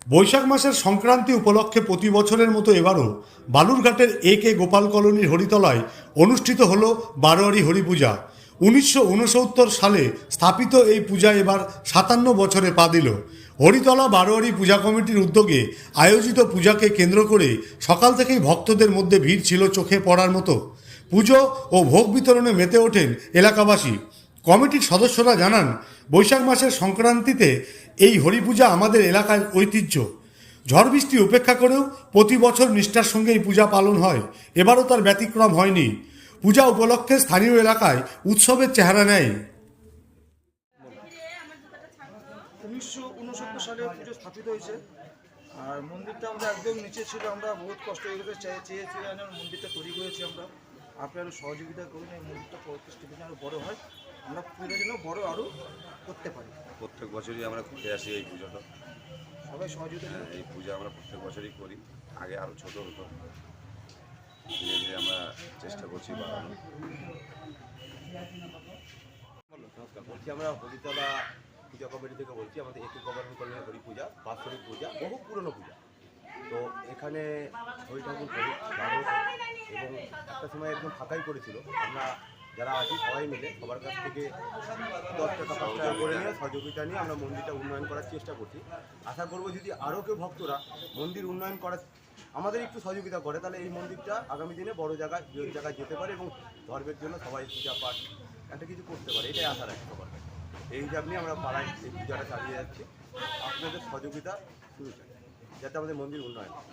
বৈশাখ মাসের সংক্রান্তি উপলক্ষে প্রতি বছরের মতো এবারও বালুরঘাটের এ গোপাল কলোনির হরিতলায় অনুষ্ঠিত হল বারোয়ারি হরিপূজা। 1969 সালে স্থাপিত এই পূজা এবার 57 বছরে পা দিল। হরিতলা বারোয়ারি পূজা কমিটির উদ্যোগে আয়োজিত পূজাকে কেন্দ্র করে সকাল থেকেই ভক্তদের মধ্যে ভিড় ছিল চোখে পড়ার মতো। পুজো ও ভোগ বিতরণে মেতে ওঠেন এলাকাবাসী। কমিটির সদস্যরা জানান, বৈশাখ মাসের সংক্রান্তিতে এই হরিপূজা আমাদের এলাকার ঐতিহ্য। ঝড় বৃষ্টি উপেক্ষা করেও প্রতি বছর নিষ্ঠার সঙ্গে এই পূজা পালন হয়। এবারও তার ব্যতিক্রম হয়নি। পূজা উপলক্ষে স্থানীয় এলাকায় উৎসবের চেহারা নেয়। 1969 সালে পুজো স্থাপিত হয়েছে। আর মন্দিরটা আমরা একদম নিচে ছিল, আমরা বহুত কষ্ট করে চেয়ে মন্দিরটা তৈরি করেছি। আমরা আপনারা সহযোগিতা করুন, এই মন্দিরটা পরবর্তী দিনে আরও বড় হয়, আমরা পুজোর জন্য বড় আরও করতে পারি। প্রত্যেক বছরই আমরা ঘুরতে আসি এই পুজোটা। সবাই সহযোগিতা এই পূজা আমরা প্রত্যেক বছরই করি। আগে আরও ছোট হতো, ধীরে ধীরে আমরা চেষ্টা করছি বাড়ানো। নমস্কার, বলছি আমরা হরিতলা পূজা কমিটি থেকে বলছি। আমাদের একে গভর্নমেন্ট কলোনি হরি পূজা, বাৎসরিক পূজা, বহু পুরনো পূজা। তো এখানে হরি ঠাকুর বহু জাগ্রত এবং একটা সময় একদম ফাঁকাই করেছিল। আমরা যারা আছি সবাই মিলে সবার কাছ থেকে 10 টাকা 5 টাকা করে নিয়ে সহযোগিতা নিয়ে আমরা মন্দিরটা উন্নয়ন করার চেষ্টা করছি। আশা করব যদি আরও কেউ ভক্তরা মন্দির উন্নয়ন করার আমাদের একটু সহযোগিতা করে, তাহলে এই মন্দিরটা আগামী দিনে বড় জায়গায় বৃহৎ জায়গায় যেতে পারে এবং ধর্মের জন্য সবাই পূজা পাঠ একটা কিছু করতে পারে, এটাই আশা রাখি সবার কাছে। এই হিসাব নিয়ে আমরা পাড়ায় এই পূজাটা চালিয়ে যাচ্ছি। আপনাদের সহযোগিতা শুরু চাই যাতে আমাদের মন্দির উন্নয়ন হয়।